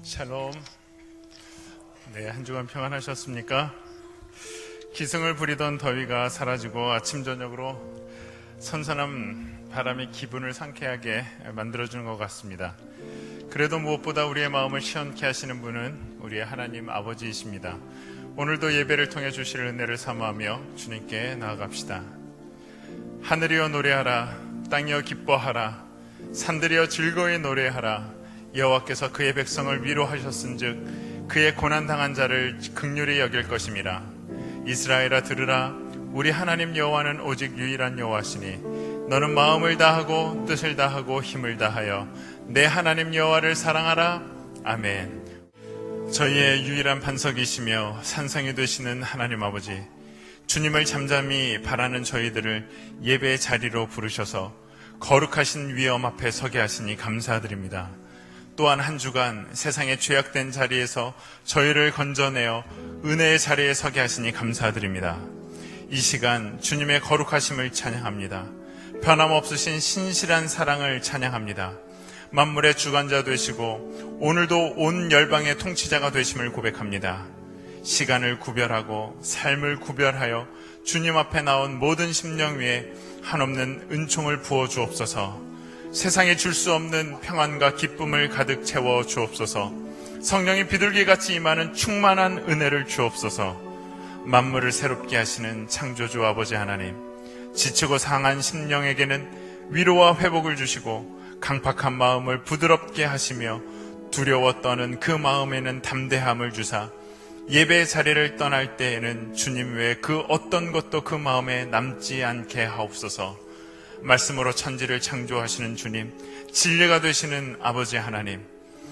샬롬. 네, 한 주간 평안하셨습니까? 기승을 부리던 더위가 사라지고 아침 저녁으로 선선한 바람이 기분을 상쾌하게 만들어주는 것 같습니다. 그래도 무엇보다 우리의 마음을 시원케 하시는 분은 우리의 하나님 아버지이십니다. 오늘도 예배를 통해 주실 은혜를 사모하며 주님께 나아갑시다. 하늘이여 노래하라, 땅이여 기뻐하라, 산들이여 즐거이 노래하라. 여호와께서 그의 백성을 위로하셨은즉 그의 고난당한 자를 긍휼히 여길 것임이라. 이스라엘아 들으라, 우리 하나님 여호와는 오직 유일한 여호와시니 너는 마음을 다하고 뜻을 다하고 힘을 다하여 내 하나님 여호와를 사랑하라. 아멘. 저희의 유일한 반석이시며 산성이 되시는 하나님 아버지, 주님을 잠잠히 바라는 저희들을 예배의 자리로 부르셔서 거룩하신 위엄 앞에 서게 하시니 감사드립니다. 또한 한 주간 세상의 죄악된 자리에서 저희를 건져내어 은혜의 자리에 서게 하시니 감사드립니다. 이 시간 주님의 거룩하심을 찬양합니다. 변함없으신 신실한 사랑을 찬양합니다. 만물의 주관자 되시고 오늘도 온 열방의 통치자가 되심을 고백합니다. 시간을 구별하고 삶을 구별하여 주님 앞에 나온 모든 심령 위에 한없는 은총을 부어 주옵소서. 세상에 줄 수 없는 평안과 기쁨을 가득 채워 주옵소서. 성령이 비둘기같이 임하는 충만한 은혜를 주옵소서. 만물을 새롭게 하시는 창조주 아버지 하나님, 지치고 상한 심령에게는 위로와 회복을 주시고 강팍한 마음을 부드럽게 하시며 두려워 떠는 그 마음에는 담대함을 주사 예배의 자리를 떠날 때에는 주님 외에 그 어떤 것도 그 마음에 남지 않게 하옵소서. 말씀으로 천지를 창조하시는 주님, 진리가 되시는 아버지 하나님,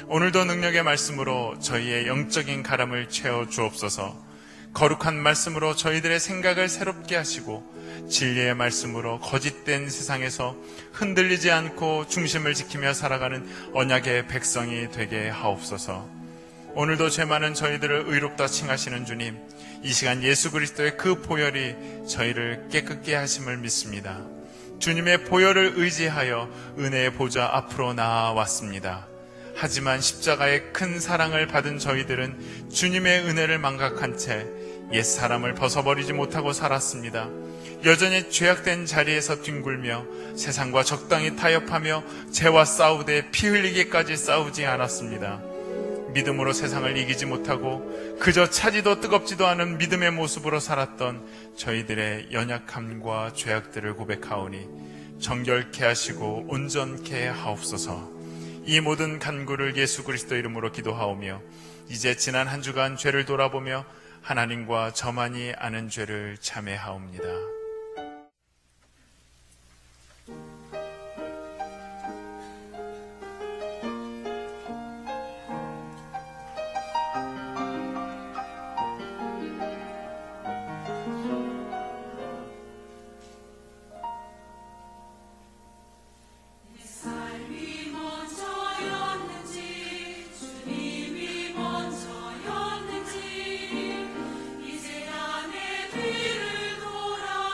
오늘도 능력의 말씀으로 저희의 영적인 가람을 채워 주옵소서. 거룩한 말씀으로 저희들의 생각을 새롭게 하시고 진리의 말씀으로 거짓된 세상에서 흔들리지 않고 중심을 지키며 살아가는 언약의 백성이 되게 하옵소서. 오늘도 죄 많은 저희들을 의롭다 칭하시는 주님, 이 시간 예수 그리스도의 그 보혈이 저희를 깨끗게 하심을 믿습니다. 주님의 보혈을 의지하여 은혜의 보좌 앞으로 나아왔습니다. 하지만 십자가의 큰 사랑을 받은 저희들은 주님의 은혜를 망각한 채 옛사람을 벗어버리지 못하고 살았습니다. 여전히 죄악된 자리에서 뒹굴며 세상과 적당히 타협하며 죄와 싸우되 피 흘리기까지 싸우지 않았습니다. 믿음으로 세상을 이기지 못하고 그저 차지도 뜨겁지도 않은 믿음의 모습으로 살았던 저희들의 연약함과 죄악들을 고백하오니 정결케 하시고 온전케 하옵소서. 이 모든 간구를 예수 그리스도 이름으로 기도하오며 이제 지난 한 주간 죄를 돌아보며 하나님과 저만이 아는 죄를 참회하옵니다. 이제야 내 뒤를 돌아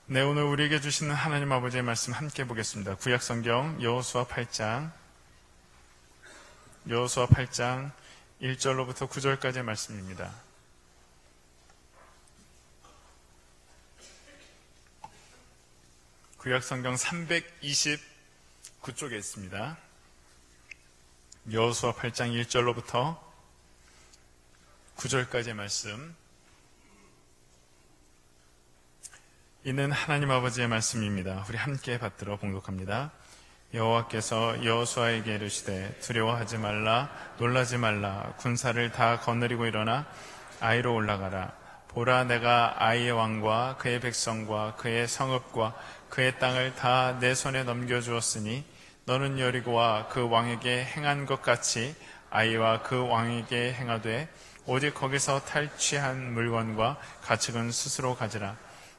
네, 오늘 우리에게 주시는 하나님 아버지의 말씀 함께 보겠습니다. 구약성경 여호수아 8장 1절로부터 9절까지의 말씀입니다. 구약성경 329쪽에 있습니다. 여호수아 8장 1절로부터 9절까지의 말씀. 이는 하나님 아버지의 말씀입니다. 우리 함께 받들어 봉독합니다. 여호와께서 여호수아에게 이르시되 두려워하지 말라, 놀라지 말라. 군사를 다 거느리고 일어나 아이로 올라가라. 보라, 내가 아이의 왕과 그의 백성과 그의 성읍과 그의 땅을 다 내 손에 넘겨주었으니 너는 여리고와 그 왕에게 행한 것 같이 아이와 그 왕에게 행하되 오직 거기서 탈취한 물건과 가축은 스스로 가지라.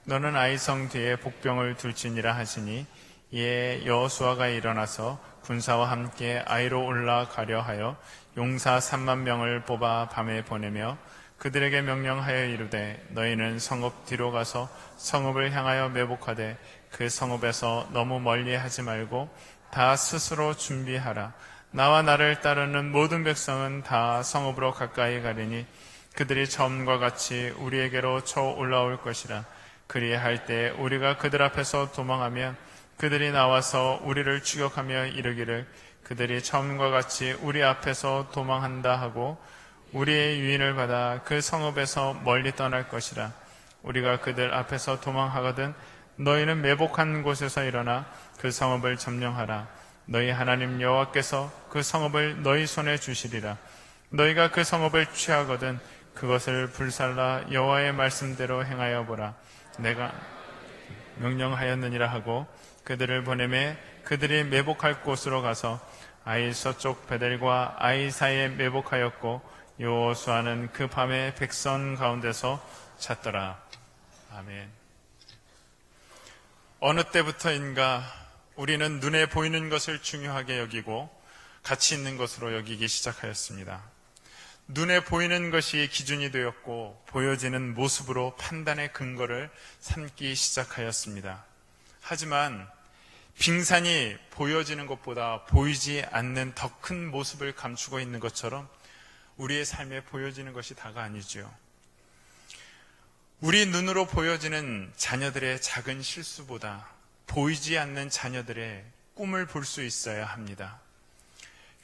너는 아이성 뒤에 복병을 둘지니라 하시니 이에 여호수아가 일어나서 군사와 함께 아이로 올라가려 하여 용사 3만 명을 뽑아 밤에 보내며 그들에게 명령하여 이르되 너희는 성읍 뒤로 가서 성읍을 향하여 매복하되 그 성읍에서 너무 멀리 하지 말고 다 스스로 준비하라. 나와 나를 따르는 모든 백성은 다 성읍으로 가까이 가리니 그들이 처음과 같이 우리에게로 쳐 올라올 것이라. 그리할 때 우리가 그들 앞에서 도망하면 그들이 나와서 우리를 추격하며 이르기를 그들이 처음과 같이 우리 앞에서 도망한다 하고 우리의 유인을 받아 그 성읍에서 멀리 떠날 것이라. 우리가 그들 앞에서 도망하거든 너희는 매복한 곳에서 일어나 그 성읍을 점령하라. 너희 하나님 여호와께서 그 성읍을 너희 손에 주시리라. 너희가 그 성읍을 취하거든 그것을 불살라 여호와의 말씀대로 행하여 보라. 내가 명령하였느니라 하고 그들을 보내매 그들이 매복할 곳으로 가서 아이 서쪽 베델과 아이 사이에 매복하였고 여호수아는 그 밤에 백성 가운데서 잤더라. 아멘. 어느 때부터인가 우리는 눈에 보이는 것을 중요하게 여기고 가치 있는 것으로 여기기 시작하였습니다. 눈에 보이는 것이 기준이 되었고 보여지는 모습으로 판단의 근거를 삼기 시작하였습니다. 하지만 빙산이 보여지는 것보다 보이지 않는 더 큰 모습을 감추고 있는 것처럼 우리의 삶에 보여지는 것이 다가 아니죠. 우리 눈으로 보여지는 자녀들의 작은 실수보다 보이지 않는 자녀들의 꿈을 볼 수 있어야 합니다.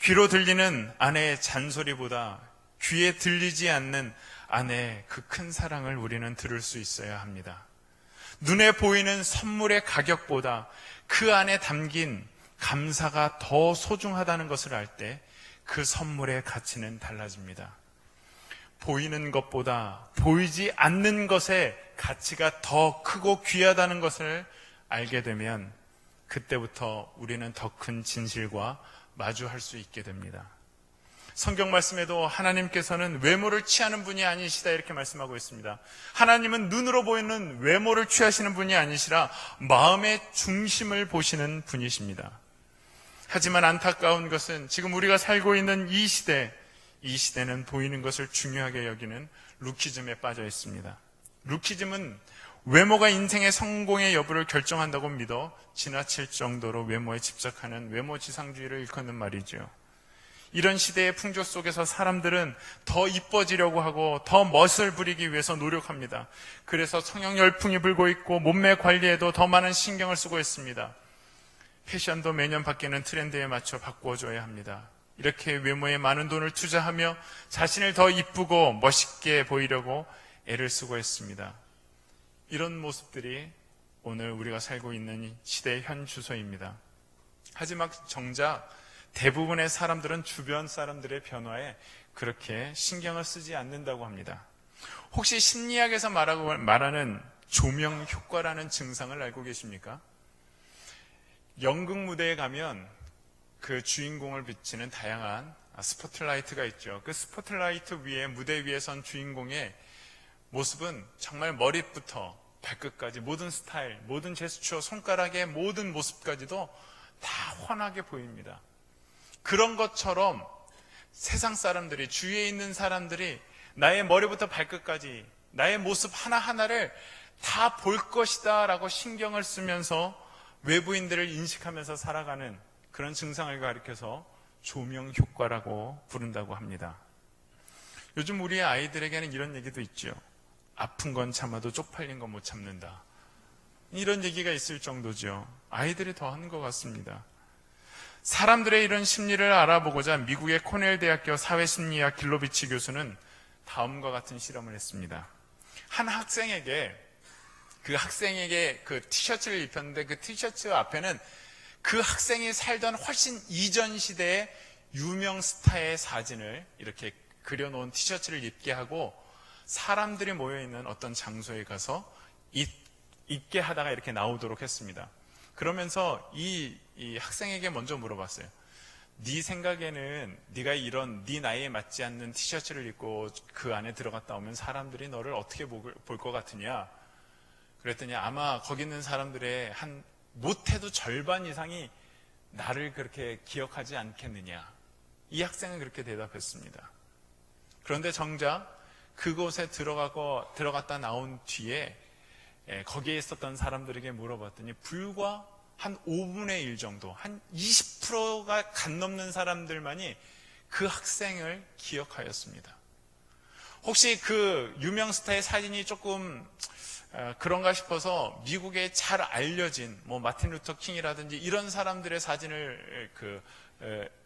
귀로 들리는 아내의 잔소리보다 귀에 들리지 않는 아내의 그 큰 사랑을 우리는 들을 수 있어야 합니다. 눈에 보이는 선물의 가격보다 그 안에 담긴 감사가 더 소중하다는 것을 알 때 그 선물의 가치는 달라집니다. 보이는 것보다 보이지 않는 것의 가치가 더 크고 귀하다는 것을 알게 되면 그때부터 우리는 더 큰 진실과 마주할 수 있게 됩니다. 성경 말씀에도 하나님께서는 외모를 취하는 분이 아니시다 이렇게 말씀하고 있습니다. 하나님은 눈으로 보이는 외모를 취하시는 분이 아니시라 마음의 중심을 보시는 분이십니다. 하지만 안타까운 것은 지금 우리가 살고 있는 이 시대는 보이는 것을 중요하게 여기는 루키즘에 빠져 있습니다. 루키즘은 외모가 인생의 성공의 여부를 결정한다고 믿어 지나칠 정도로 외모에 집착하는 외모지상주의를 일컫는 말이죠. 이런 시대의 풍조 속에서 사람들은 더 이뻐지려고 하고 더 멋을 부리기 위해서 노력합니다. 그래서 성형 열풍이 불고 있고 몸매 관리에도 더 많은 신경을 쓰고 있습니다. 패션도 매년 바뀌는 트렌드에 맞춰 바꾸어줘야 합니다. 이렇게 외모에 많은 돈을 투자하며 자신을 더 이쁘고 멋있게 보이려고 애를 쓰고 있습니다. 이런 모습들이 오늘 우리가 살고 있는 시대의 현 주소입니다. 하지만 정작 대부분의 사람들은 주변 사람들의 변화에 그렇게 신경을 쓰지 않는다고 합니다. 혹시 심리학에서 말하는 조명 효과라는 증상을 알고 계십니까? 연극 무대에 가면 그 주인공을 비치는 다양한 스포트라이트가 있죠. 그 스포트라이트 위에 무대 위에 선 주인공의 모습은 정말 머리부터 발끝까지 모든 스타일, 모든 제스처, 손가락의 모든 모습까지도 다 환하게 보입니다. 그런 것처럼 세상 사람들이, 주위에 있는 사람들이 나의 머리부터 발끝까지 나의 모습 하나하나를 다 볼 것이다 라고 신경을 쓰면서 외부인들을 인식하면서 살아가는 그런 증상을 가리켜서 조명 효과라고 부른다고 합니다. 요즘 우리 아이들에게는 이런 얘기도 있죠. 아픈 건 참아도 쪽팔린 건 못 참는다. 이런 얘기가 있을 정도죠. 아이들이 더 하는 것 같습니다. 사람들의 이런 심리를 알아보고자 미국의 코넬 대학교 사회심리학 길로비치 교수는 다음과 같은 실험을 했습니다. 한 학생에게 그 티셔츠를 입혔는데 그 티셔츠 앞에는 그 학생이 살던 훨씬 이전 시대의 유명 스타의 사진을 이렇게 그려놓은 티셔츠를 입게 하고 사람들이 모여있는 어떤 장소에 가서 입게 하다가 이렇게 나오도록 했습니다. 그러면서 이 학생에게 먼저 물어봤어요. 네 생각에는 네가 이런 네 나이에 맞지 않는 티셔츠를 입고 그 안에 들어갔다 오면 사람들이 너를 어떻게 볼 것 같으냐? 그랬더니 아마 거기 있는 사람들의 한 못해도 절반 이상이 나를 그렇게 기억하지 않겠느냐. 이 학생은 그렇게 대답했습니다. 그런데 정작 그곳에 들어갔다 나온 뒤에 거기에 있었던 사람들에게 물어봤더니 불과 한 5분의 1 정도, 한 20%가 간 넘는 사람들만이 그 학생을 기억하였습니다. 혹시 그 유명 스타의 사진이 조금 그런가 싶어서 미국에 잘 알려진 마틴 루터 킹이라든지 이런 사람들의 사진을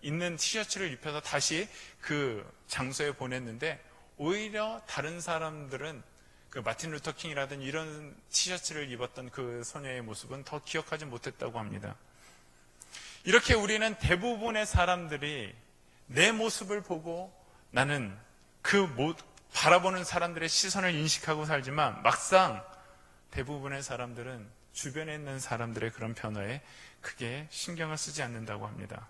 있는 티셔츠를 입혀서 다시 그 장소에 보냈는데 오히려 다른 사람들은 그 마틴 루터 킹이라든지 이런 티셔츠를 입었던 그 소녀의 모습은 더 기억하지 못했다고 합니다. 이렇게 우리는 대부분의 사람들이 내 모습을 보고 나는 바라보는 사람들의 시선을 인식하고 살지만 막상 대부분의 사람들은 주변에 있는 사람들의 그런 변화에 크게 신경을 쓰지 않는다고 합니다.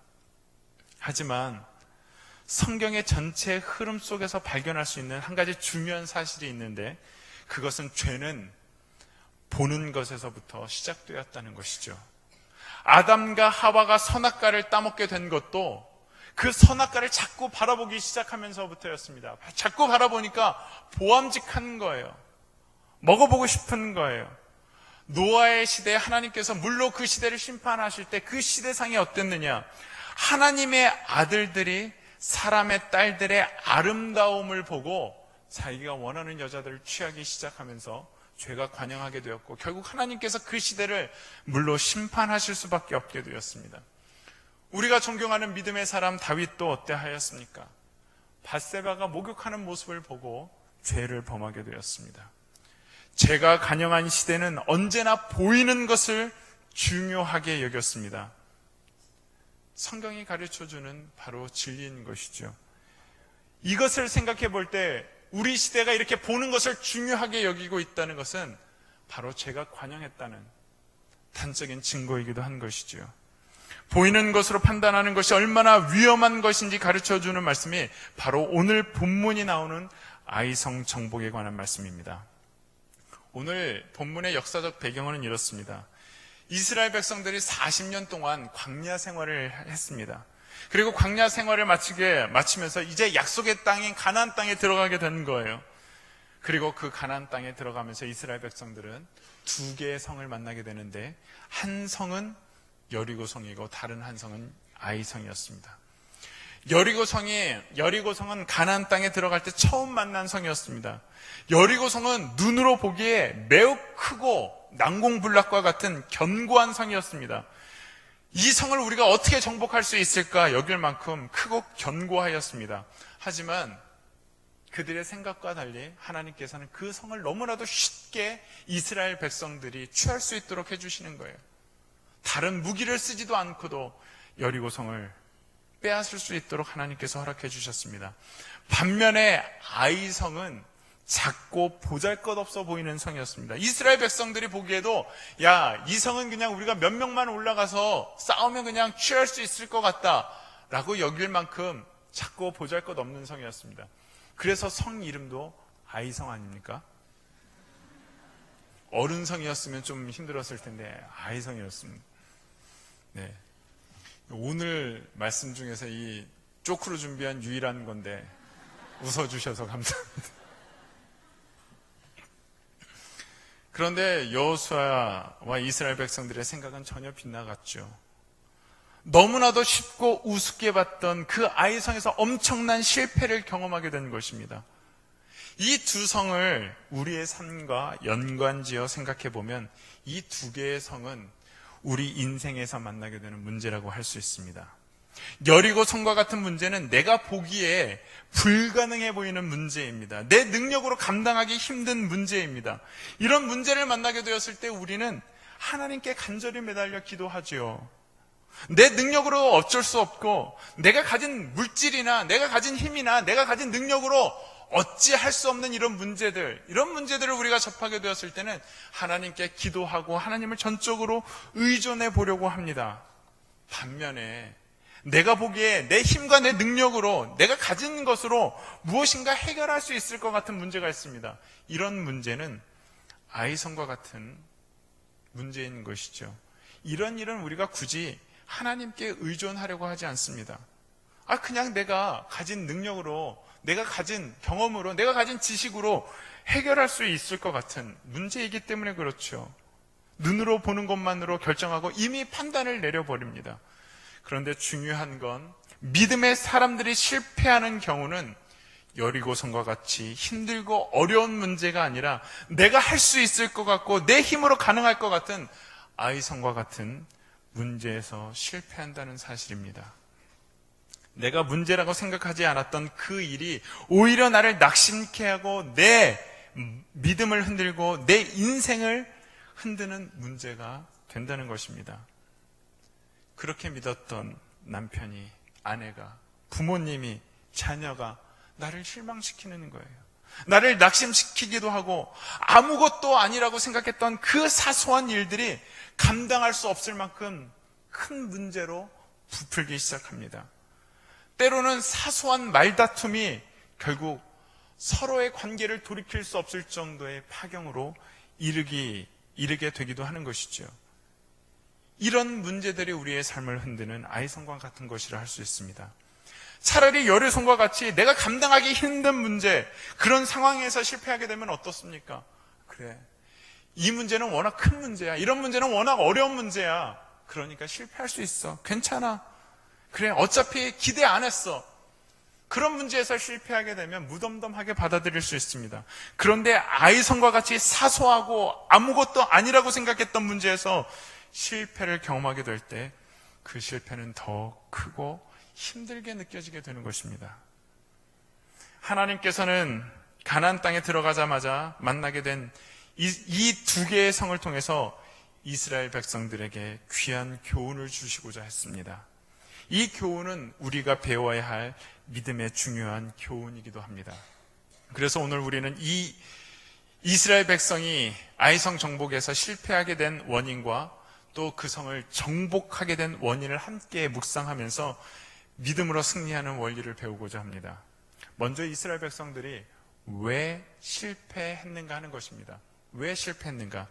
하지만 성경의 전체 흐름 속에서 발견할 수 있는 한 가지 중요한 사실이 있는데 그것은 죄는 보는 것에서부터 시작되었다는 것이죠. 아담과 하와가 선악과를 따먹게 된 것도 그 선악과를 자꾸 바라보기 시작하면서부터였습니다. 자꾸 바라보니까 보암직한 거예요. 먹어보고 싶은 거예요. 노아의 시대에 하나님께서 물로 그 시대를 심판하실 때 그 시대상이 어땠느냐? 하나님의 아들들이 사람의 딸들의 아름다움을 보고 자기가 원하는 여자들을 취하기 시작하면서 죄가 관영하게 되었고 결국 하나님께서 그 시대를 물로 심판하실 수밖에 없게 되었습니다. 우리가 존경하는 믿음의 사람 다윗도 어때하였습니까? 밧세바가 목욕하는 모습을 보고 죄를 범하게 되었습니다. 죄가 관영한 시대는 언제나 보이는 것을 중요하게 여겼습니다. 성경이 가르쳐주는 바로 진리인 것이죠. 이것을 생각해 볼 때 우리 시대가 이렇게 보는 것을 중요하게 여기고 있다는 것은 바로 죄가 관영했다는 단적인 증거이기도 한 것이죠. 보이는 것으로 판단하는 것이 얼마나 위험한 것인지 가르쳐주는 말씀이 바로 오늘 본문이 나오는 아이성 정복에 관한 말씀입니다. 오늘 본문의 역사적 배경은 이렇습니다. 이스라엘 백성들이 40년 동안 광야 생활을 했습니다. 그리고 광야 생활을 마치면서 이제 약속의 땅인 가나안 땅에 들어가게 된 거예요. 그리고 그 가나안 땅에 들어가면서 이스라엘 백성들은 두 개의 성을 만나게 되는데 한 성은 여리고성이고 다른 한 성은 아이성이었습니다. 여리고성은 가나안 땅에 들어갈 때 처음 만난 성이었습니다. 여리고성은 눈으로 보기에 매우 크고 난공불락과 같은 견고한 성이었습니다. 이 성을 우리가 어떻게 정복할 수 있을까 여길 만큼 크고 견고하였습니다. 하지만 그들의 생각과 달리 하나님께서는 그 성을 너무나도 쉽게 이스라엘 백성들이 취할 수 있도록 해주시는 거예요. 다른 무기를 쓰지도 않고도 여리고성을 빼앗을 수 있도록 하나님께서 허락해 주셨습니다. 반면에 아이성은 작고 보잘것없어 보이는 성이었습니다. 이스라엘 백성들이 보기에도 이 성은 그냥 우리가 몇 명만 올라가서 싸우면 그냥 취할 수 있을 것 같다 라고 여길 만큼 작고 보잘것없는 성이었습니다. 그래서 성 이름도 아이성 아닙니까? 어른성이었으면 좀 힘들었을 텐데 아이성이었습니다. 네. 오늘 말씀 중에서 이 쪼크로 준비한 유일한 건데 웃어주셔서 감사합니다. 그런데 여호수아와 이스라엘 백성들의 생각은 전혀 빗나갔죠. 너무나도 쉽고 우습게 봤던 그 아이성에서 엄청난 실패를 경험하게 된 것입니다. 이 두 성을 우리의 삶과 연관지어 생각해 보면 이 두 개의 성은 우리 인생에서 만나게 되는 문제라고 할 수 있습니다. 여리고 성과 같은 문제는 내가 보기에 불가능해 보이는 문제입니다. 내 능력으로 감당하기 힘든 문제입니다. 이런 문제를 만나게 되었을 때 우리는 하나님께 간절히 매달려 기도하지요. 내 능력으로 어쩔 수 없고 내가 가진 물질이나 내가 가진 힘이나 내가 가진 능력으로 어찌할 수 없는 이런 문제들을 우리가 접하게 되었을 때는 하나님께 기도하고 하나님을 전적으로 의존해 보려고 합니다. 반면에 내가 보기에 내 힘과 내 능력으로 내가 가진 것으로 무엇인가 해결할 수 있을 것 같은 문제가 있습니다. 이런 문제는 아이성과 같은 문제인 것이죠. 이런 일은 우리가 굳이 하나님께 의존하려고 하지 않습니다. 그냥 내가 가진 능력으로, 내가 가진 경험으로, 내가 가진 지식으로 해결할 수 있을 것 같은 문제이기 때문에 그렇죠. 눈으로 보는 것만으로 결정하고 이미 판단을 내려버립니다. 그런데 중요한 건 믿음의 사람들이 실패하는 경우는 여리고성과 같이 힘들고 어려운 문제가 아니라 내가 할 수 있을 것 같고 내 힘으로 가능할 것 같은 아이성과 같은 문제에서 실패한다는 사실입니다. 내가 문제라고 생각하지 않았던 그 일이 오히려 나를 낙심케 하고 내 믿음을 흔들고 내 인생을 흔드는 문제가 된다는 것입니다. 그렇게 믿었던 남편이, 아내가, 부모님이, 자녀가 나를 실망시키는 거예요. 나를 낙심시키기도 하고 아무것도 아니라고 생각했던 그 사소한 일들이 감당할 수 없을 만큼 큰 문제로 부풀기 시작합니다. 때로는 사소한 말다툼이 결국 서로의 관계를 돌이킬 수 없을 정도의 파경으로 이르게 되기도 하는 것이죠. 이런 문제들이 우리의 삶을 흔드는 아이성과 같은 것이라 할 수 있습니다. 차라리 여리성과 같이 내가 감당하기 힘든 문제, 그런 상황에서 실패하게 되면 어떻습니까? 그래, 이 문제는 워낙 큰 문제야. 이런 문제는 워낙 어려운 문제야. 그러니까 실패할 수 있어. 괜찮아. 그래, 어차피 기대 안 했어. 그런 문제에서 실패하게 되면 무덤덤하게 받아들일 수 있습니다. 그런데 아이성과 같이 사소하고 아무것도 아니라고 생각했던 문제에서 실패를 경험하게 될 때 그 실패는 더 크고 힘들게 느껴지게 되는 것입니다. 하나님께서는 가나안 땅에 들어가자마자 만나게 된 이 두 개의 성을 통해서 이스라엘 백성들에게 귀한 교훈을 주시고자 했습니다. 이 교훈은 우리가 배워야 할 믿음의 중요한 교훈이기도 합니다. 그래서 오늘 우리는 이 이스라엘 백성이 아이성 정복에서 실패하게 된 원인과 또 그 성을 정복하게 된 원인을 함께 묵상하면서 믿음으로 승리하는 원리를 배우고자 합니다. 먼저 이스라엘 백성들이 왜 실패했는가 하는 것입니다. 왜 실패했는가?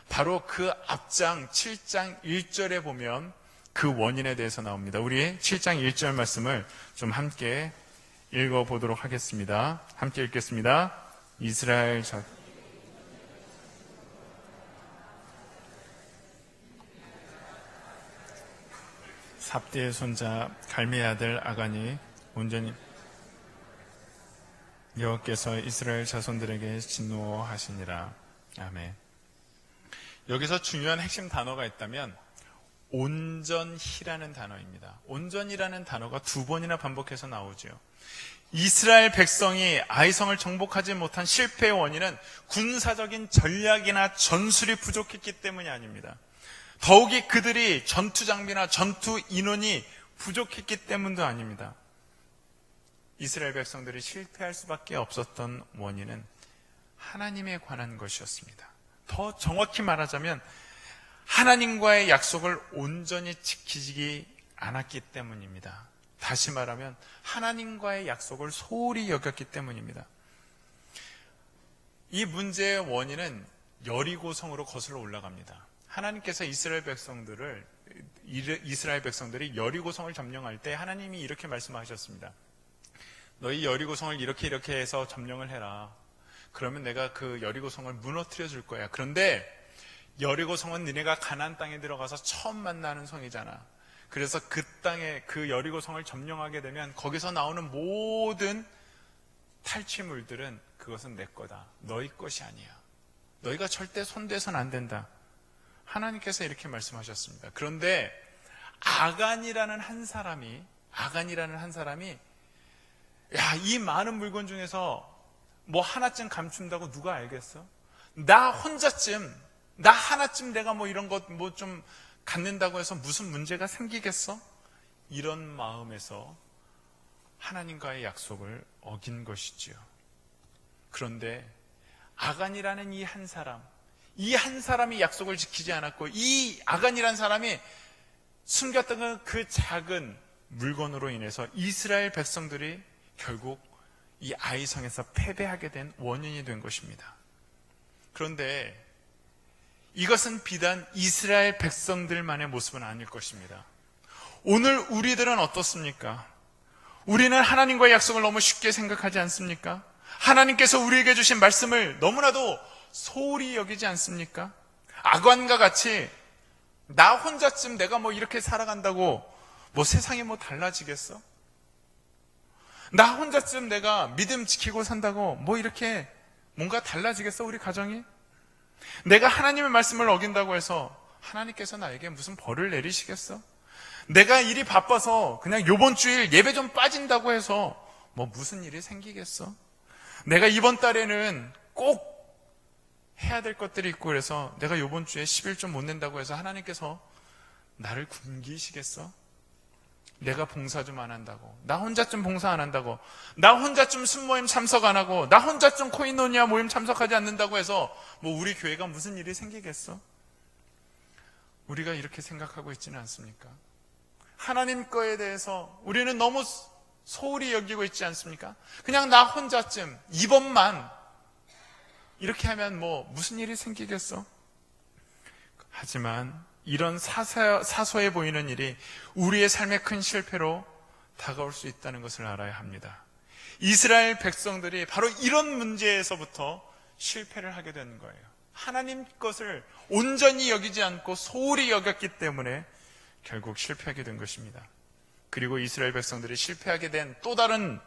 바로 그 앞장 7장 1절에 보면 그 원인에 대해서 나옵니다. 우리 7장 1절 말씀을 좀 함께 읽어보도록 하겠습니다. 함께 읽겠습니다. 이스라엘 삽디의 손자 갈미의 아들 아간이 온전히 여호와께서 이스라엘 자손들에게 진노하시니라. 아멘. 여기서 중요한 핵심 단어가 있다면 온전히라는 단어입니다. 온전이라는 단어가 두 번이나 반복해서 나오죠. 이스라엘 백성이 아이성을 정복하지 못한 실패의 원인은 군사적인 전략이나 전술이 부족했기 때문이 아닙니다. 더욱이 그들이 전투 장비나 전투 인원이 부족했기 때문도 아닙니다. 이스라엘 백성들이 실패할 수밖에 없었던 원인은 하나님에 관한 것이었습니다. 더 정확히 말하자면 하나님과의 약속을 온전히 지키지 않았기 때문입니다. 다시 말하면 하나님과의 약속을 소홀히 여겼기 때문입니다. 이 문제의 원인은 여리고성으로 거슬러 올라갑니다. 하나님께서 이스라엘 백성들이 여리고성을 점령할 때 하나님이 이렇게 말씀하셨습니다. 너희 여리고성을 이렇게 해서 점령을 해라. 그러면 내가 그 여리고성을 무너뜨려 줄 거야. 그런데 여리고성은 니네가 가나안 땅에 들어가서 처음 만나는 성이잖아. 그래서 그 땅에 그 여리고성을 점령하게 되면 거기서 나오는 모든 탈취물들은 그것은 내 거다. 너희 것이 아니야. 너희가 절대 손대서는 안 된다. 하나님께서 이렇게 말씀하셨습니다. 그런데 아간이라는 한 사람이 야, 이 많은 물건 중에서 뭐 하나쯤 감춘다고 누가 알겠어? 나 하나쯤 내가 뭐 이런 것 뭐 좀 갖는다고 해서 무슨 문제가 생기겠어? 이런 마음에서 하나님과의 약속을 어긴 것이지요. 그런데 아간이라는 이 한 사람이 약속을 지키지 않았고, 이 아간이라는 사람이 숨겼던 그 작은 물건으로 인해서 이스라엘 백성들이 결국 이 아이성에서 패배하게 된 원인이 된 것입니다. 그런데 이것은 비단 이스라엘 백성들만의 모습은 아닐 것입니다. 오늘 우리들은 어떻습니까? 우리는 하나님과의 약속을 너무 쉽게 생각하지 않습니까? 하나님께서 우리에게 주신 말씀을 너무나도 소홀히 여기지 않습니까? 아간과 같이 나 혼자쯤 내가 뭐 이렇게 살아간다고 뭐 세상이 뭐 달라지겠어? 나 혼자쯤 내가 믿음 지키고 산다고 뭐 이렇게 뭔가 달라지겠어? 우리 가정이? 내가 하나님의 말씀을 어긴다고 해서 하나님께서 나에게 무슨 벌을 내리시겠어? 내가 일이 바빠서 그냥 요번 주일 예배 좀 빠진다고 해서 뭐 무슨 일이 생기겠어? 내가 이번 달에는 꼭 해야 될 것들이 있고 그래서 내가 요번 주에 10일 좀 못 낸다고 해서 하나님께서 나를 굶기시겠어? 내가 봉사 좀 안 한다고, 나 혼자 좀 봉사 안 한다고, 나 혼자 좀 순모임 참석 안 하고, 나 혼자 좀 코이노니아 모임 참석하지 않는다고 해서 뭐 우리 교회가 무슨 일이 생기겠어? 우리가 이렇게 생각하고 있지는 않습니까? 하나님 거에 대해서 우리는 너무 소홀히 여기고 있지 않습니까? 그냥 나 혼자쯤 이번만 이렇게 하면 뭐 무슨 일이 생기겠어? 하지만 이런 사소해 보이는 일이 우리의 삶의 큰 실패로 다가올 수 있다는 것을 알아야 합니다. 이스라엘 백성들이 바로 이런 문제에서부터 실패를 하게 되는 거예요. 하나님 것을 온전히 여기지 않고 소홀히 여겼기 때문에 결국 실패하게 된 것입니다. 그리고 이스라엘 백성들이 실패하게 된 또 다른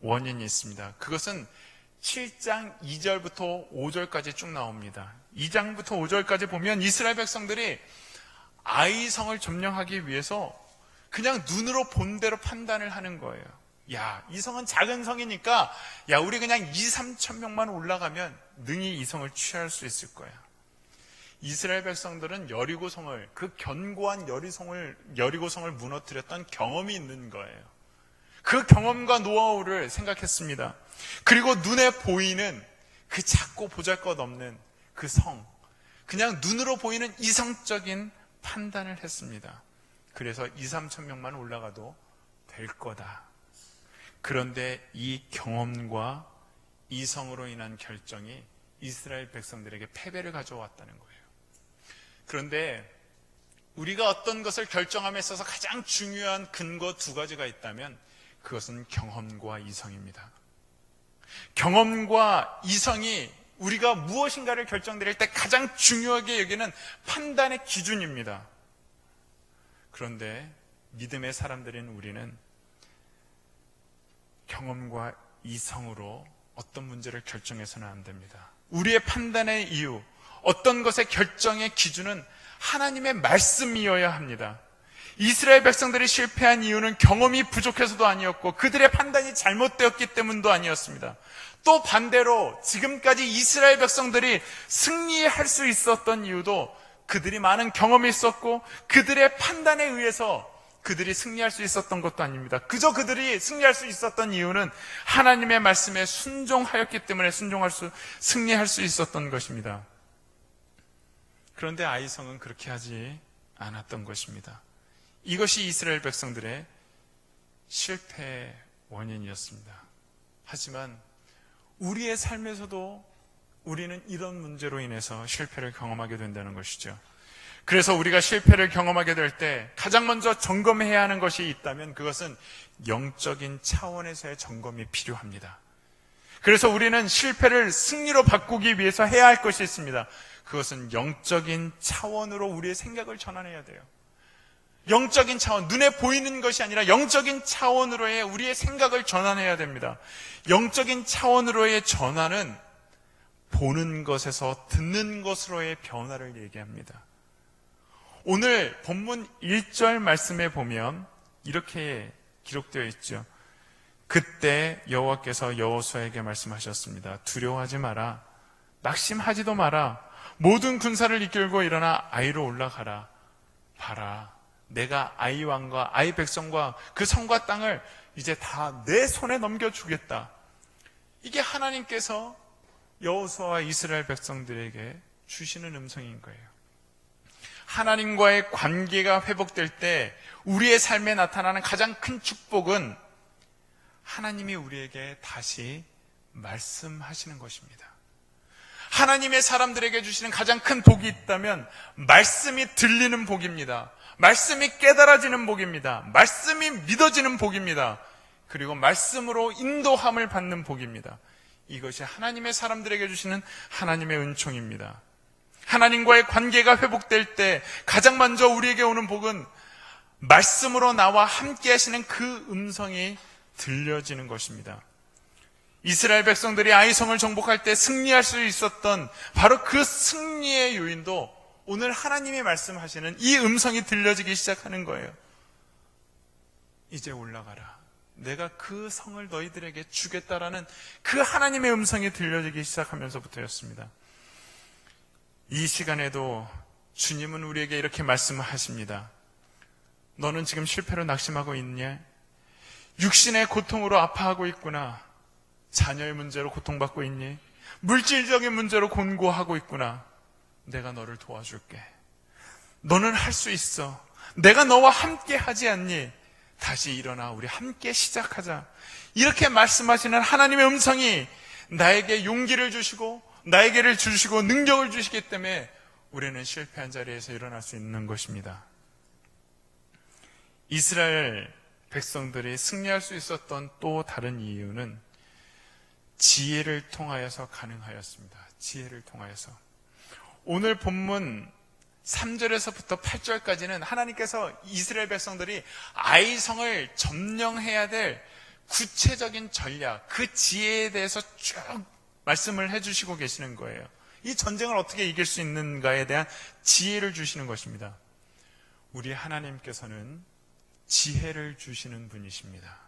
원인이 있습니다. 그것은 7장 2절부터 5절까지 쭉 나옵니다. 2장부터 5절까지 보면 이스라엘 백성들이 아이성을 점령하기 위해서 그냥 눈으로 본 대로 판단을 하는 거예요. 야, 이 성은 작은 성이니까 야, 우리 그냥 2-3천 명만 올라가면 능히 이 성을 취할 수 있을 거야. 이스라엘 백성들은 여리고성을, 그 견고한 여리고성을 무너뜨렸던 경험이 있는 거예요. 그 경험과 노하우를 생각했습니다. 그리고 눈에 보이는 그 작고 보잘것없는 그 성, 그냥 눈으로 보이는 이성적인 판단을 했습니다. 그래서 2-3천 명만 올라가도 될 거다. 그런데 이 경험과 이성으로 인한 결정이 이스라엘 백성들에게 패배를 가져왔다는 거예요. 그런데 우리가 어떤 것을 결정함에 있어서 가장 중요한 근거 2가지가 있다면 그것은 경험과 이성입니다. 경험과 이성이 우리가 무엇인가를 결정드릴 때 가장 중요하게 여기는 판단의 기준입니다. 그런데 믿음의 사람들인 우리는 경험과 이성으로 어떤 문제를 결정해서는 안 됩니다. 우리의 판단의 이유, 어떤 것의 결정의 기준은 하나님의 말씀이어야 합니다. 이스라엘 백성들이 실패한 이유는 경험이 부족해서도 아니었고 그들의 판단이 잘못되었기 때문도 아니었습니다. 또 반대로 지금까지 이스라엘 백성들이 승리할 수 있었던 이유도 그들이 많은 경험이 있었고 그들의 판단에 의해서 그들이 승리할 수 있었던 것도 아닙니다. 그저 그들이 승리할 수 있었던 이유는 하나님의 말씀에 순종하였기 때문에 승리할 수 있었던 것입니다. 그런데 아이성은 그렇게 하지 않았던 것입니다. 이것이 이스라엘 백성들의 실패의 원인이었습니다. 하지만 우리의 삶에서도 우리는 이런 문제로 인해서 실패를 경험하게 된다는 것이죠. 그래서 우리가 실패를 경험하게 될 때 가장 먼저 점검해야 하는 것이 있다면 그것은 영적인 차원에서의 점검이 필요합니다. 그래서 우리는 실패를 승리로 바꾸기 위해서 해야 할 것이 있습니다. 그것은 영적인 차원으로 우리의 생각을 전환해야 돼요. 영적인 차원, 눈에 보이는 것이 아니라 영적인 차원으로의 우리의 생각을 전환해야 됩니다. 영적인 차원으로의 전환은 보는 것에서 듣는 것으로의 변화를 얘기합니다. 오늘 본문 1절 말씀에 보면 이렇게 기록되어 있죠. 그때 여호와께서 여호수아에게 말씀하셨습니다. 두려워하지 마라. 낙심하지도 마라. 모든 군사를 이끌고 일어나 아이로 올라가라. 봐라. 내가 아이 왕과 아이 백성과 그 성과 땅을 이제 다 내 손에 넘겨주겠다. 이게 하나님께서 여호수아와 이스라엘 백성들에게 주시는 음성인 거예요. 하나님과의 관계가 회복될 때 우리의 삶에 나타나는 가장 큰 축복은 하나님이 우리에게 다시 말씀하시는 것입니다. 하나님의 사람들에게 주시는 가장 큰 복이 있다면 말씀이 들리는 복입니다. 말씀이 깨달아지는 복입니다. 말씀이 믿어지는 복입니다. 그리고 말씀으로 인도함을 받는 복입니다. 이것이 하나님의 사람들에게 주시는 하나님의 은총입니다. 하나님과의 관계가 회복될 때 가장 먼저 우리에게 오는 복은 말씀으로 나와 함께 하시는 그 음성이 들려지는 것입니다. 이스라엘 백성들이 아이성을 정복할 때 승리할 수 있었던 바로 그 승리의 요인도 오늘 하나님이 말씀하시는 이 음성이 들려지기 시작하는 거예요. 이제 올라가라. 내가 그 성을 너희들에게 주겠다라는 그 하나님의 음성이 들려지기 시작하면서부터였습니다. 이 시간에도 주님은 우리에게 이렇게 말씀하십니다. 너는 지금 실패로 낙심하고 있냐? 육신의 고통으로 아파하고 있구나. 자녀의 문제로 고통받고 있니? 물질적인 문제로 곤고하고 있구나. 내가 너를 도와줄게. 너는 할 수 있어. 내가 너와 함께 하지 않니? 다시 일어나 우리 함께 시작하자. 이렇게 말씀하시는 하나님의 음성이 나에게 용기를 주시고 나에게를 주시고 능력을 주시기 때문에 우리는 실패한 자리에서 일어날 수 있는 것입니다. 이스라엘 백성들이 승리할 수 있었던 또 다른 이유는 지혜를 통하여서 가능하였습니다. 지혜를 통하여서. 오늘 본문 3절에서부터 8절까지는 하나님께서 이스라엘 백성들이 아이성을 점령해야 될 구체적인 전략, 그 지혜에 대해서 쭉 말씀을 해주시고 계시는 거예요. 이 전쟁을 어떻게 이길 수 있는가에 대한 지혜를 주시는 것입니다. 우리 하나님께서는 지혜를 주시는 분이십니다.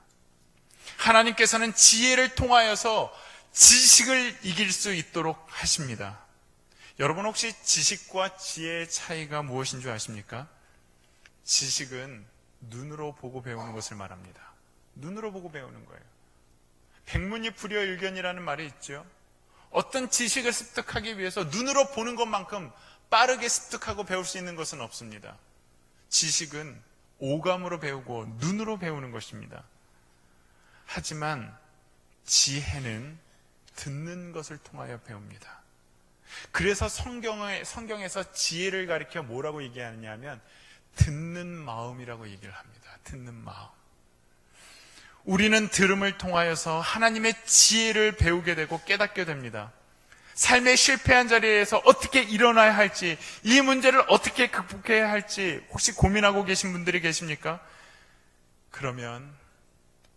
하나님께서는 지혜를 통하여서 지식을 이길 수 있도록 하십니다. 여러분 혹시 지식과 지혜의 차이가 무엇인 줄 아십니까? 지식은 눈으로 보고 배우는 것을 말합니다. 눈으로 보고 배우는 거예요. 백문이 불여일견이라는 말이 있죠. 어떤 지식을 습득하기 위해서 눈으로 보는 것만큼 빠르게 습득하고 배울 수 있는 것은 없습니다. 지식은 오감으로 배우고 눈으로 배우는 것입니다. 하지만 지혜는 듣는 것을 통하여 배웁니다. 그래서 성경에서 지혜를 가리켜 뭐라고 얘기하느냐면 듣는 마음이라고 얘기를 합니다. 듣는 마음. 우리는 들음을 통하여서 하나님의 지혜를 배우게 되고 깨닫게 됩니다. 삶의 실패한 자리에서 어떻게 일어나야 할지, 이 문제를 어떻게 극복해야 할지 혹시 고민하고 계신 분들이 계십니까? 그러면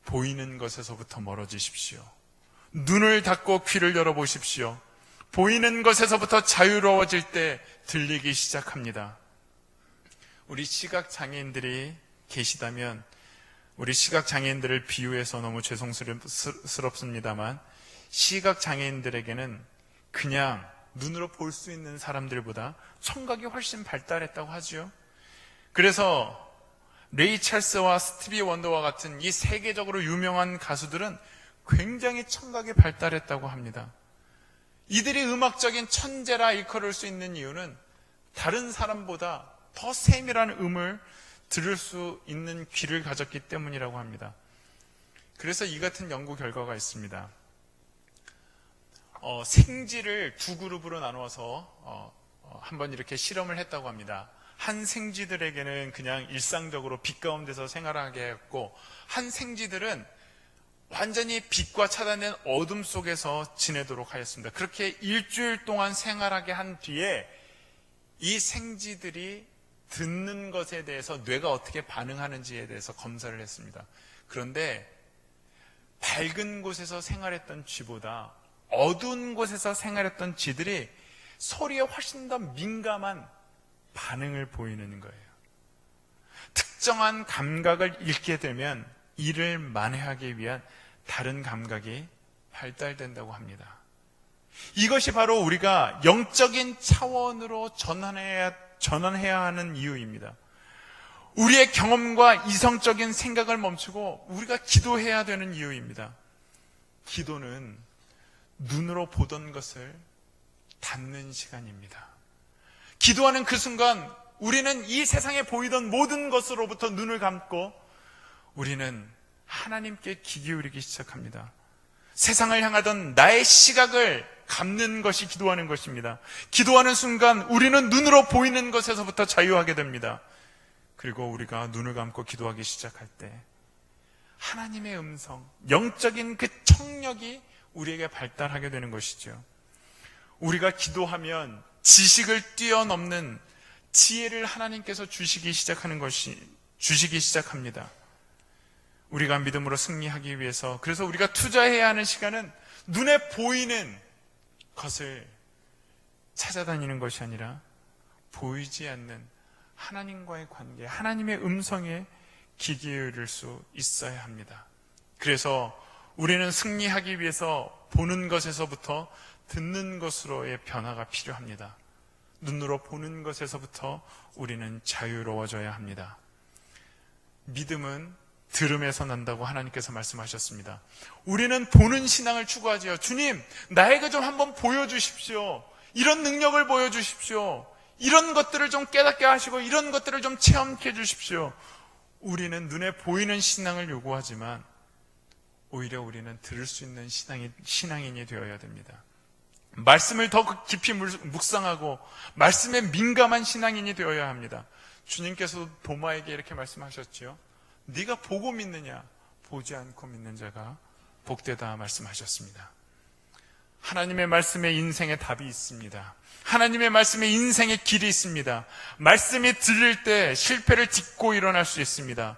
보이는 것에서부터 멀어지십시오. 눈을 닫고 귀를 열어보십시오. 보이는 것에서부터 자유로워질 때 들리기 시작합니다. 우리 시각장애인들이 계시다면 우리 시각장애인들을 비유해서 너무 죄송스럽습니다만 시각장애인들에게는 그냥 눈으로 볼 수 있는 사람들보다 청각이 훨씬 발달했다고 하죠. 그래서 레이 찰스와 스티비 원더와 같은 이 세계적으로 유명한 가수들은 굉장히 청각이 발달했다고 합니다. 이들이 음악적인 천재라 일컬을 수 있는 이유는 다른 사람보다 더 세밀한 음을 들을 수 있는 귀를 가졌기 때문이라고 합니다. 그래서 이 같은 연구 결과가 있습니다. 생쥐를 두 그룹으로 나누어서 한번 이렇게 실험을 했다고 합니다. 한 생쥐들에게는 그냥 일상적으로 빛 가운데서 생활하게 했고, 한 생쥐들은 완전히 빛과 차단된 어둠 속에서 지내도록 하였습니다. 그렇게 일주일 동안 생활하게 한 뒤에 이 생쥐들이 듣는 것에 대해서 뇌가 어떻게 반응하는지에 대해서 검사를 했습니다. 그런데 밝은 곳에서 생활했던 쥐보다 어두운 곳에서 생활했던 쥐들이 소리에 훨씬 더 민감한 반응을 보이는 거예요. 특정한 감각을 잃게 되면 이를 만회하기 위한 다른 감각이 발달된다고 합니다. 이것이 바로 우리가 영적인 차원으로 전환해야 하는 이유입니다. 우리의 경험과 이성적인 생각을 멈추고 우리가 기도해야 되는 이유입니다. 기도는 눈으로 보던 것을 닫는 시간입니다. 기도하는 그 순간 우리는 이 세상에 보이던 모든 것으로부터 눈을 감고 우리는 하나님께 귀 기울이기 시작합니다. 세상을 향하던 나의 시각을 감는 것이 기도하는 것입니다. 기도하는 순간 우리는 눈으로 보이는 것에서부터 자유하게 됩니다. 그리고 우리가 눈을 감고 기도하기 시작할 때 하나님의 음성, 영적인 그 청력이 우리에게 발달하게 되는 것이죠. 우리가 기도하면 지식을 뛰어넘는 지혜를 하나님께서 주시기 시작합니다. 우리가 믿음으로 승리하기 위해서, 그래서 우리가 투자해야 하는 시간은 눈에 보이는 것을 찾아다니는 것이 아니라 보이지 않는 하나님과의 관계, 하나님의 음성에 귀 기울일 수 있어야 합니다. 그래서 우리는 승리하기 위해서 보는 것에서부터 듣는 것으로의 변화가 필요합니다. 눈으로 보는 것에서부터 우리는 자유로워져야 합니다. 믿음은 들음에서 난다고 하나님께서 말씀하셨습니다. 우리는 보는 신앙을 추구하지요. 주님, 나에게 좀 한번 보여주십시오. 이런 능력을 보여주십시오. 이런 것들을 좀 깨닫게 하시고 이런 것들을 좀 체험케 해주십시오. 우리는 눈에 보이는 신앙을 요구하지만 오히려 우리는 들을 수 있는 신앙인이 되어야 됩니다. 말씀을 더 깊이 묵상하고 말씀에 민감한 신앙인이 되어야 합니다. 주님께서 도마에게 이렇게 말씀하셨죠. 네가 보고 믿느냐? 보지 않고 믿는 자가 복되다 말씀하셨습니다. 하나님의 말씀에 인생의 답이 있습니다. 하나님의 말씀에 인생의 길이 있습니다. 말씀이 들릴 때 실패를 딛고 일어날 수 있습니다.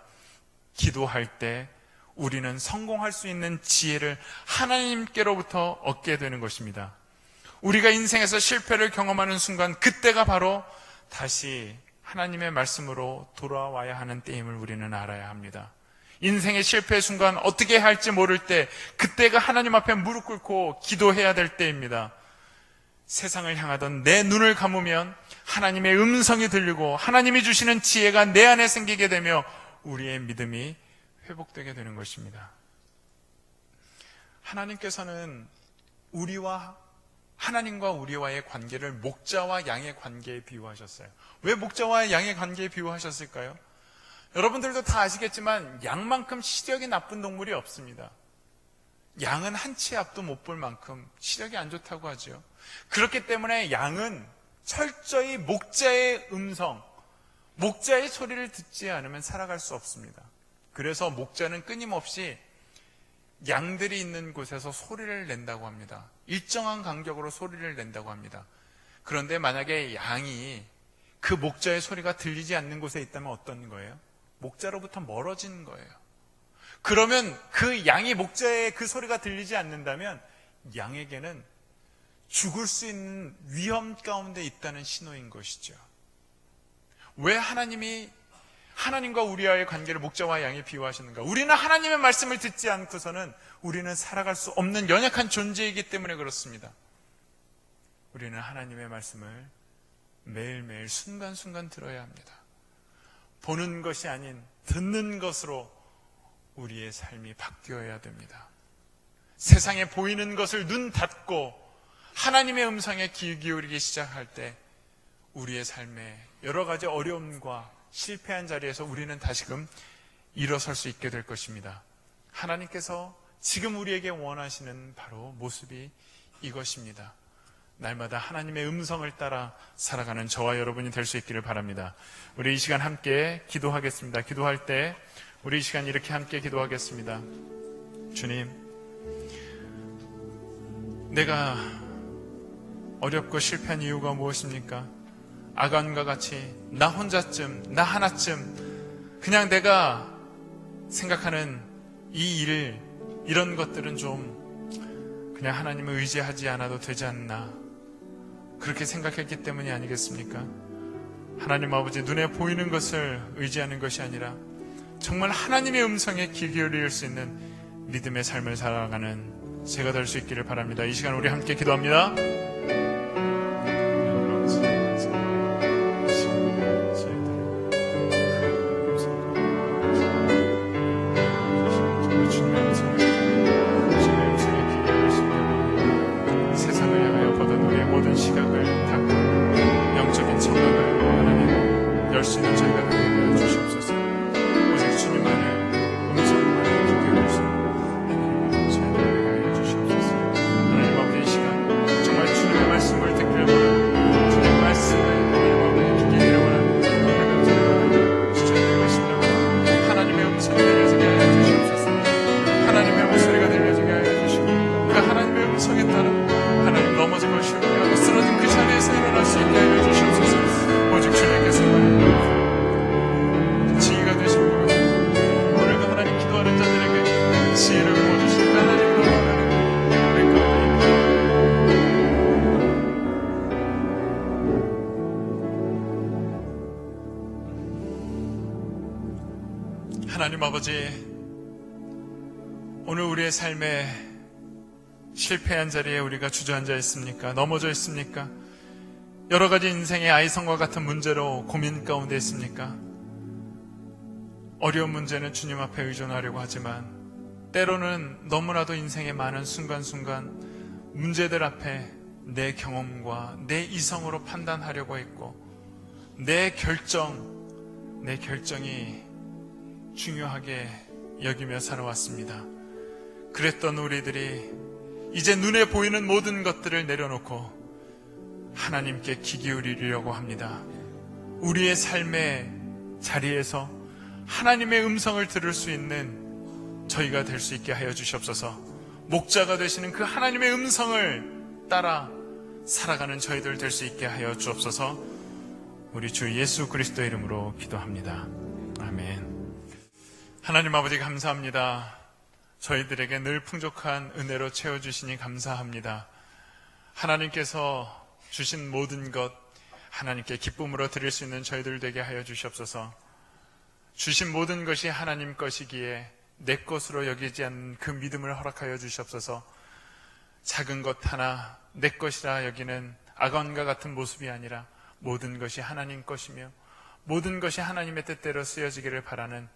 기도할 때 우리는 성공할 수 있는 지혜를 하나님께로부터 얻게 되는 것입니다. 우리가 인생에서 실패를 경험하는 순간 그때가 바로 다시 하나님의 말씀으로 돌아와야 하는 때임을 우리는 알아야 합니다. 인생의 실패의 순간 어떻게 할지 모를 때 그때가 하나님 앞에 무릎 꿇고 기도해야 될 때입니다. 세상을 향하던 내 눈을 감으면 하나님의 음성이 들리고 하나님이 주시는 지혜가 내 안에 생기게 되며 우리의 믿음이 회복되게 되는 것입니다. 하나님께서는 하나님과 우리와의 관계를 목자와 양의 관계에 비유하셨어요. 왜 목자와 양의 관계에 비유하셨을까요? 여러분들도 다 아시겠지만 양만큼 시력이 나쁜 동물이 없습니다. 양은 한 치 앞도 못 볼 만큼 시력이 안 좋다고 하죠. 그렇기 때문에 양은 철저히 목자의 음성, 목자의 소리를 듣지 않으면 살아갈 수 없습니다. 그래서 목자는 끊임없이 양들이 있는 곳에서 소리를 낸다고 합니다. 일정한 간격으로 소리를 낸다고 합니다. 그런데 만약에 양이 그 목자의 소리가 들리지 않는 곳에 있다면 어떤 거예요? 목자로부터 멀어지는 거예요. 그러면 그 양이 목자의 그 소리가 들리지 않는다면 양에게는 죽을 수 있는 위험 가운데 있다는 신호인 것이죠. 왜 하나님과 우리와의 관계를 목자와 양에 비유하셨는가? 우리는 하나님의 말씀을 듣지 않고서는 우리는 살아갈 수 없는 연약한 존재이기 때문에 그렇습니다. 우리는 하나님의 말씀을 매일매일 순간순간 들어야 합니다. 보는 것이 아닌 듣는 것으로 우리의 삶이 바뀌어야 됩니다. 세상에 보이는 것을 눈 닫고 하나님의 음성에 귀 기울이기 시작할 때 우리의 삶에 여러 가지 어려움과 실패한 자리에서 우리는 다시금 일어설 수 있게 될 것입니다. 하나님께서 지금 우리에게 원하시는 바로 모습이 이것입니다. 날마다 하나님의 음성을 따라 살아가는 저와 여러분이 될 수 있기를 바랍니다. 우리 이 시간 함께 기도하겠습니다. 기도할 때 우리 이 시간 이렇게 함께 기도하겠습니다. 주님, 내가 어렵고 실패한 이유가 무엇입니까? 아간과 같이 나 혼자쯤, 나 하나쯤 그냥 내가 생각하는 이 일, 이런 것들은 좀 그냥 하나님을 의지하지 않아도 되지 않나, 그렇게 생각했기 때문이 아니겠습니까? 하나님 아버지, 눈에 보이는 것을 의지하는 것이 아니라 정말 하나님의 음성에 귀 기울일 수 있는 믿음의 삶을 살아가는 제가 될 수 있기를 바랍니다. 이 시간 우리 함께 기도합니다. 하나님 아버지, 오늘 우리의 삶에 실패한 자리에 우리가 주저앉아 있습니까? 넘어져 있습니까? 여러 가지 인생의 아이성과 같은 문제로 고민 가운데 있습니까? 어려운 문제는 주님 앞에 의존하려고 하지만 때로는 너무나도 인생의 많은 순간순간 문제들 앞에 내 경험과 내 이성으로 판단하려고 했고 내 결정이 중요하게 여기며 살아왔습니다. 그랬던 우리들이 이제 눈에 보이는 모든 것들을 내려놓고 하나님께 귀 기울이려고 합니다. 우리의 삶의 자리에서 하나님의 음성을 들을 수 있는 저희가 될 수 있게 하여 주시옵소서. 목자가 되시는 그 하나님의 음성을 따라 살아가는 저희들 될 수 있게 하여 주옵소서. 우리 주 예수 그리스도의 이름으로 기도합니다. 아멘. 하나님 아버지, 감사합니다. 저희들에게 늘 풍족한 은혜로 채워주시니 감사합니다. 하나님께서 주신 모든 것 하나님께 기쁨으로 드릴 수 있는 저희들 되게 하여 주시옵소서. 주신 모든 것이 하나님 것이기에 내 것으로 여기지 않는 그 믿음을 허락하여 주시옵소서. 작은 것 하나 내 것이라 여기는 아간과 같은 모습이 아니라 모든 것이 하나님 것이며 모든 것이 하나님의 뜻대로 쓰여지기를 바라는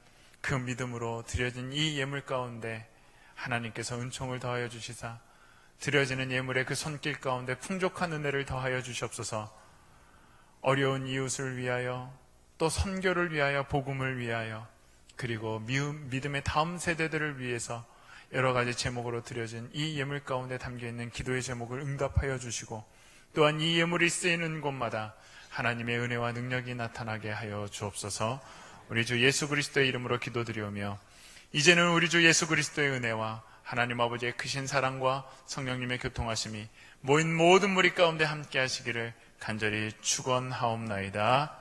그 믿음으로 드려진 이 예물 가운데 하나님께서 은총을 더하여 주시사 드려지는 예물의 그 손길 가운데 풍족한 은혜를 더하여 주시옵소서. 어려운 이웃을 위하여 또 선교를 위하여 복음을 위하여 그리고 믿음의 다음 세대들을 위해서 여러 가지 제목으로 드려진 이 예물 가운데 담겨있는 기도의 제목을 응답하여 주시고 또한 이 예물이 쓰이는 곳마다 하나님의 은혜와 능력이 나타나게 하여 주옵소서. 우리 주 예수 그리스도의 이름으로 기도드리오며 이제는 우리 주 예수 그리스도의 은혜와 하나님 아버지의 크신 사랑과 성령님의 교통하심이 모인 모든 무리 가운데 함께 하시기를 간절히 축원하옵나이다.